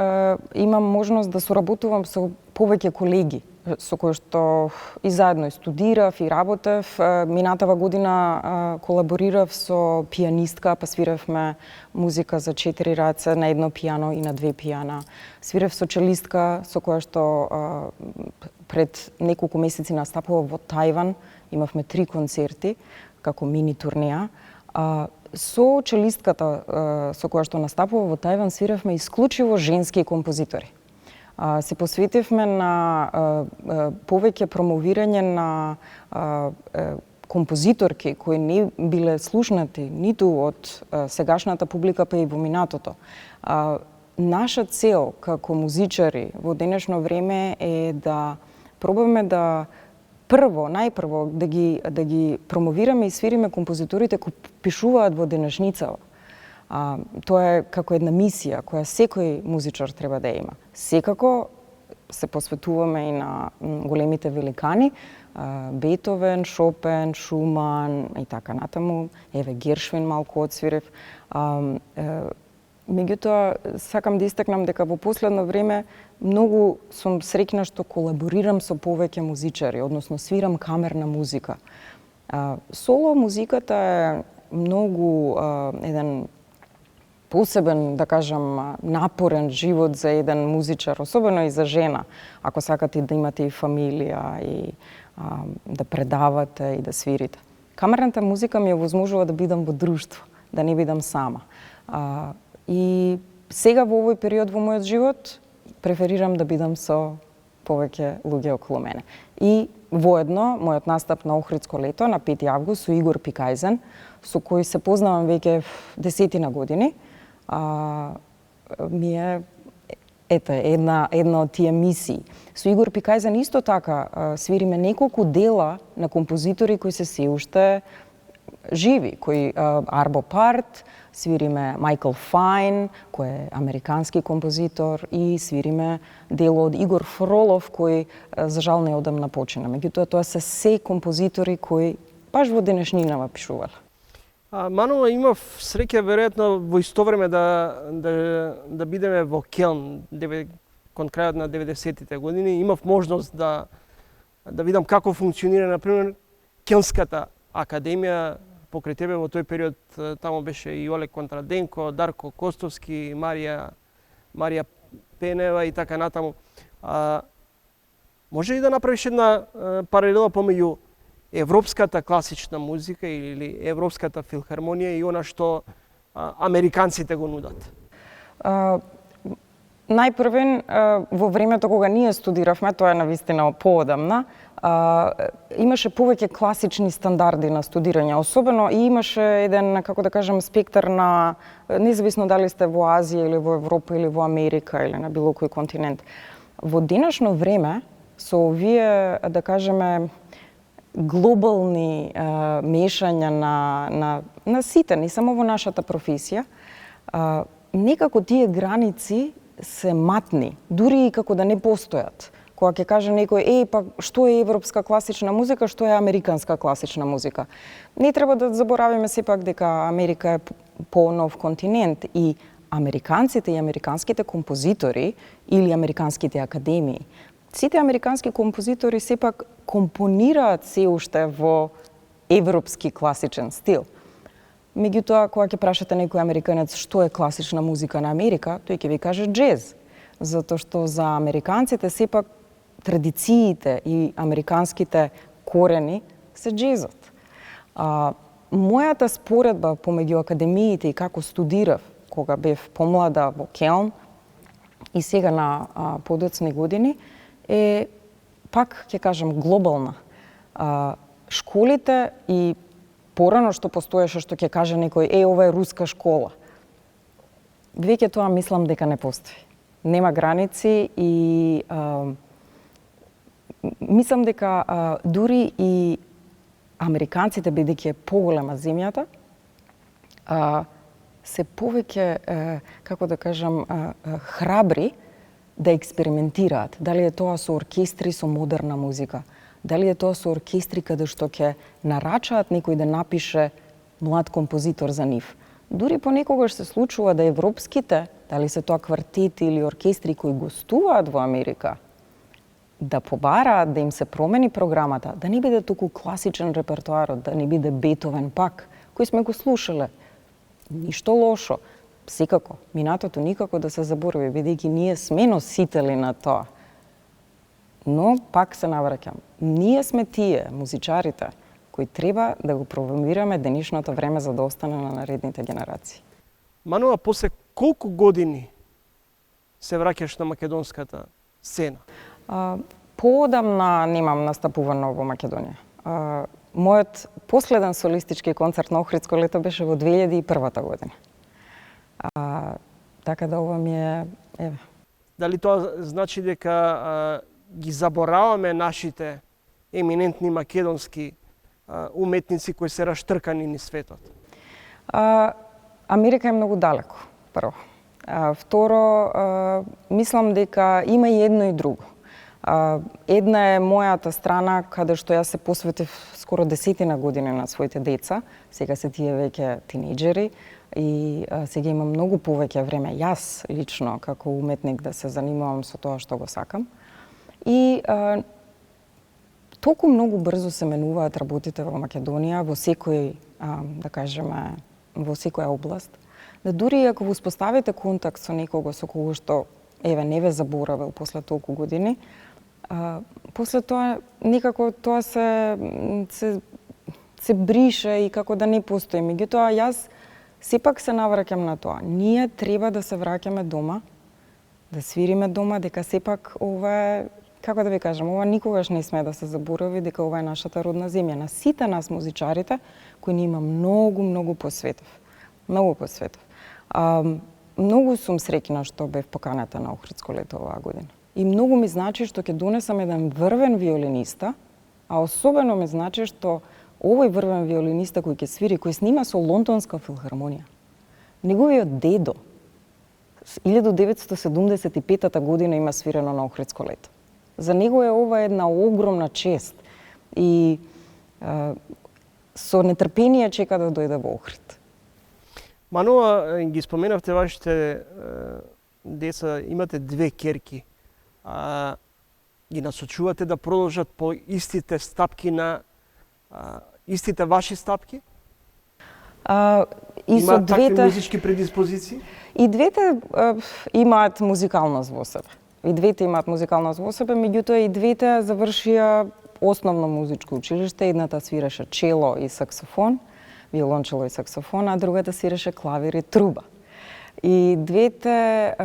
имам можност да соработувам со повеќе колеги со кои што и заедно и студирав и работев. Минатава година колаборирав со пианистка, па свиревме музика за 4 раце на едно пијано и на 2 пијана. Свирев со челистка со која што пред неколку месеци настапува во Тајван. Имавме 3 концерти како мини турнеја. Со челистката со која што настапува во Тајван свиревме исклучиво женски композитори. Се посветивме на повеќе промовирање на композиторки кои не биле слушнати ниту од сегашната публика, па и во минатото. Наша цел како музичари во денешно време е да пробаме да најпрво да ги промовираме и свириме композиторите кои пишуваат во денешницава. Тоа е како една мисија која секој музичар треба да има. Секако се посветуваме и на големите великани, Бетовен, Шопен, Шуман и така натаму, еве Гершвин малку одсвирев. Меѓутоа, сакам да истакнам дека во последно време многу сум среќна што колаборирам со повеќе музичари, односно свирам камерна музика. Соло музиката е многу еден посебен, да кажам, напорен живот за еден музичар, особено и за жена, ако сакате да имате и фамилија и да предавате и да свирите. Камерната музика ми овозможува да бидам во друштво, да не бидам сама. И сега во овој период во мојот живот преферирам да бидам со повеќе луѓе околу мене. И воедно, мојот настап на Охридско лето на 5 август со Игор Пикајзен, со кој се познавам веќе 10 години, ми е една од тие мисии. Со Игор Пикајзен исто така свириме неколку дела на композитори кои се уште живи, кои Арбо Парт, свириме Майкл Файн, кој е американски композитор, и свириме дело од Игор Фролов, кој за жал неодамна почина. Меѓутоа, тоа се композитори кои баш во денешнинава пишувале. Мано, имав среќа веројатно во исто време да бидеме во Келн кон крајот на 90-тите години. Имав можност да видам како функционира, например, Келнската академија. Покрај тебе во тој период таму беше и Олег Контраденко, Дарко Костовски, Марија Пенева и така натаму. Може ли да направиш една паралела помеѓу европската класична музика или европската филхармонија и она што американците го нудат? Најпрвен, во времето кога ние студиравме, тоа е навистина поодамна, имаше повеќе класични стандарди на студирање, особено и имаше еден, како да кажам, спектар на, независно дали сте во Азија или во Европа или во Америка или на било кој континент. Во денешно време, со овие, да кажеме, глобални мешања на сите, не само во нашата професија, некако тие граници се матни, дури и како да не постојат. Кога ќе каже некој, па што е европска класична музика, што е американска класична музика. Не треба да заборавиме сепак дека Америка е понов континент и американците и американските композитори или американските академии сите американски композитори сепак компонираат се уште во европски класичен стил. Меѓутоа, кога ќе прашате некој американец што е класична музика на Америка, тој ќе ви каже джез. Затоа што за американците сепак традициите и американските корени се джезот. Мојата споредба помеѓу академиите и како студирав кога бев помлада во Келн и сега на подоцни години е, пак ќе кажам, глобална. Школите и порано што постоеше, што ќе каже некој, ова е руска школа. Веќе тоа мислам дека не постои. Нема граници и мислам дека дури и американците, бидејќи е поголема земјата, се повеќе, како да кажам, храбри да експериментираат. Дали е тоа со оркестри со модерна музика, дали е тоа со оркестри каде што ќе нарачаат некој да напише млад композитор за нив. Дури понекогаш се случува да европските, дали се тоа квартети или оркестри кои гостуваат во Америка, да побараат да им се промени програмата, да не биде туку класичен репертоарот, да не биде Бетовен пак, кој сме го слушале. Ништо лошо. Секако, минатото никако да се заборави, бидејќи ние сме носители на тоа. Но, пак се навраќам, ние сме тие, музичарите, кои треба да го промовираме денешното време за да остане на наредните генерации. Мануа, после колку години се враќаш на македонската сцена? Поодамна немам настапувано во Македонија. Мојот последен солистички концерт на Охридско лето беше во 2001 година. Така да ова ми е... Еве. Дали тоа значи дека ги забораваме нашите еминентни македонски уметници кои се раштркани низ светот? Америка е многу далеко, прво. Второ, мислам дека има и едно и друго. Една е мојата страна, каде што јас се посветив скоро 10 години на своите деца. Сега се тие веќе тинејџери и сега имам многу повеќе време јас лично како уметник да се занимавам со тоа што го сакам. И толку многу брзо се менуваат работите во Македонија, во секој, да кажеме, во секоја област, да дури ако го успоставите контакт со некого со кого што еве не ве заборавил после толку години, после тоа некако тоа се брише и како да не постои. Меѓутоа јас сепак се навраќам на тоа. Ние треба да се враќаме дома, да свириме дома, дека сепак ова е, како да ви кажам, ова никогаш не сме да се заборави, дека ова е нашата родна земја. На сите нас музичарите, кои ни има многу посветив. Многу посветив. Многу сум среќна што бев поканата на Охридско лето оваа година. И многу ми значи што ќе донесам еден врвен виолиниста, а особено ми значи што овој врвен виолиниста кој ќе свири, кој снима со Лондонска филхармонија. Неговиот дедо 1975 година има свирено на Охридско лето. За него е ова една огромна чест и со нетрпение чека да дојде во Охрид. Мануа, ги споменавте вашите деца, имате 2 керки. Ги насочувате да продолжат по истите стапки на истите ваши стапки? И со Имаат такви двете музички предиспозиции? и двете имаат музикалност во себе. И двете имаат музикалност во себе, меѓутоа и двете завршија основно музичко училиште. Едната свиреше чело и саксофон, виолончело и саксофон, а другата свиреше клавир и труба. И двете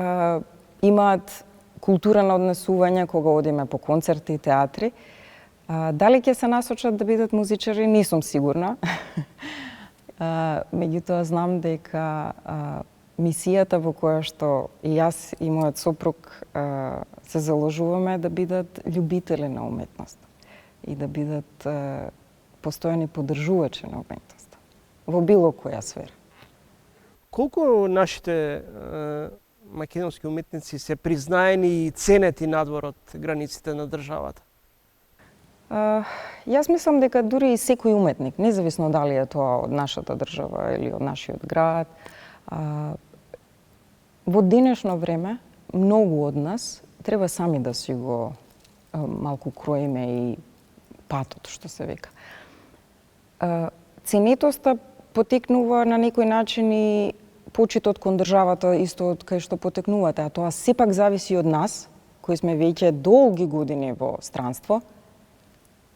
имаат култура на однесување кога одиме по концерти и театри. Дали ќе се насочат да бидат музичари, не сум сигурна. Меѓутоа знам дека мисијата во која што и јас и мојот сопруг се заложуваме да бидат љубители на уметност и да бидат постојани поддржувачи на уметност во било која сфера. Колку нашите македонски уметници се признаени и ценети надвор од границите на државата? Јас мислам дека дури и секој уметник, независно дали е тоа од нашата држава или од нашиот град, во денешно време многу од нас треба сами да си го малку кроиме и патот, што се века. Ценетоста потекнува на некој начин и почитот кон државата исто од кај што потекнувате, а тоа сепак зависи од нас, кои сме веќе долги години во странство,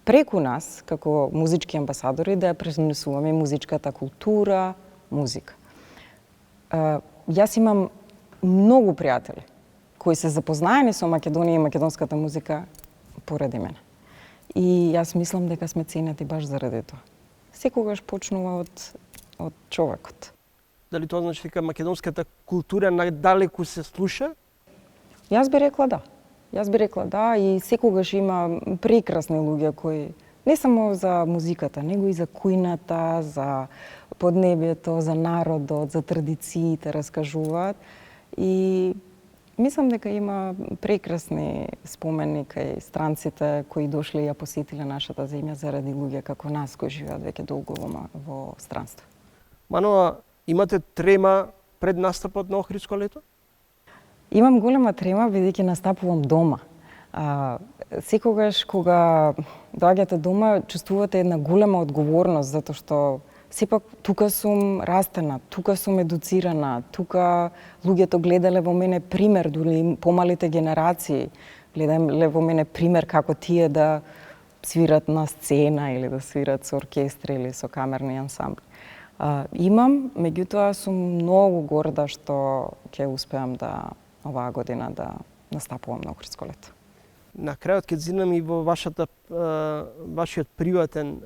преку нас, како музички амбасадори, да ја презенесуваме музичката култура, музика. Јас имам многу пријатели кои се запознаени со Македонија и македонската музика поради мене. И јас мислам дека сме ценети баш заради тоа. Секогаш почнува од човекот. Дали тоа значи дека македонската култура најдалеку се слуша? Јас би рекла да. Јас би рекла да и секогаш има прекрасни луѓе кои не само за музиката, него и за кујната, за поднебјето, за народот, за традициите раскажуваат. И мислам дека има прекрасни спомени кај странците кои дошли и ја посетиле нашата земја заради луѓе како нас кои живеат веќе долго во странство. Манова, имате трема пред настапот на Охридско лето? Имам голема трема бидејќи настапувам дома. Секогаш кога доаѓате дома, чувствувате една голема одговорност затоа што сепак тука сум растена, тука сум едуцирана, тука луѓето гледале во мене пример, дури помалите генерации гледале во мене пример како тие да свират на сцена или да свират со оркестри или со камерни ансамбли. Имам, меѓутоа сум многу горда што ќе успеам да оваа година да настапувам на Охридско лето. На крајот ќе зинам и во вашиот приватен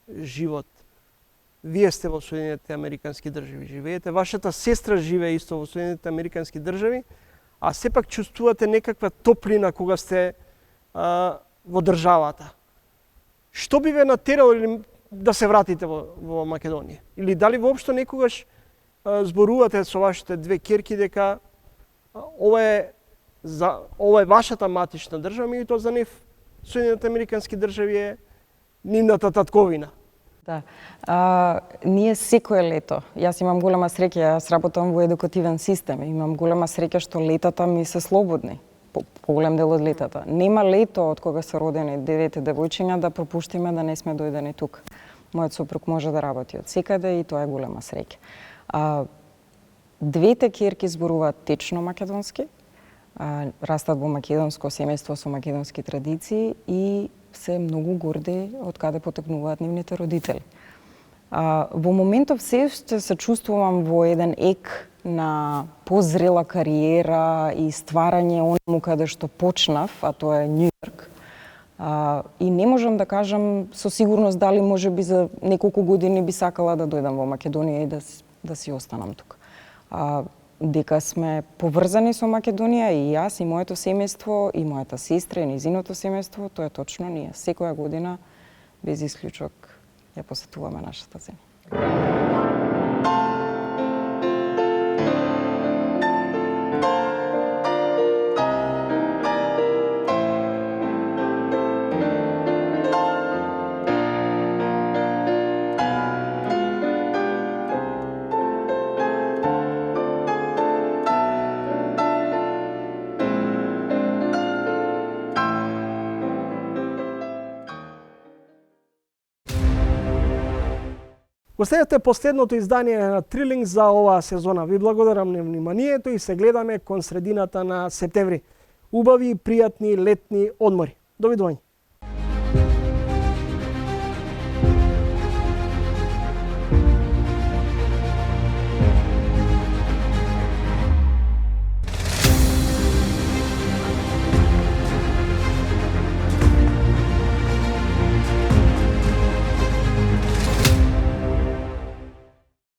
живот. Вие сте во Соединетите Американски држави, живеете, вашата сестра живее исто во Соединетите Американски држави, а сепак чувствувате некаква топлина кога сте во државата. Што би ве натерало да се вратите во Македонија? Или дали воопшто некогаш зборувате со вашите две ќерки дека ова е вашата матична држава, меѓутоа за нив Соединетите Американски држави е нивната татковина? Да. Ние секое лето, јас имам голема среќа, јас работам во едукативен систем, имам голема среќа што летата ми се слободни, поголем дел од летата. Нема лето од кога се родени девете девојчиња да пропуштиме да не сме дојдени тука. Мојот сопруг може да работи од секаде и тоа е голема среќа. Двете ќерки зборуваат течно македонски, растат во македонско семејство со македонски традиции и се многу горди од каде потекнуваат нивните родители. Во моментов се уште се чувствувам во еден ек на позрела кариера и стварање онаму каде што почнав, а тоа е Њујорк. И не можам да кажам со сигурност дали може би за неколку години би сакала да дојдам во Македонија и да си останам тука. Дека сме поврзани со Македонија и јас и моето семејство и мојата сестра и низиното семејство, тоа е точно ние. Секоја година без исклучок ја посетуваме нашата земја. Го следете последното издание на Трилинг за оваа сезона. Ви благодарам на вниманието и се гледаме кон средината на септември. Убави и пријатни летни одмори. Довидување.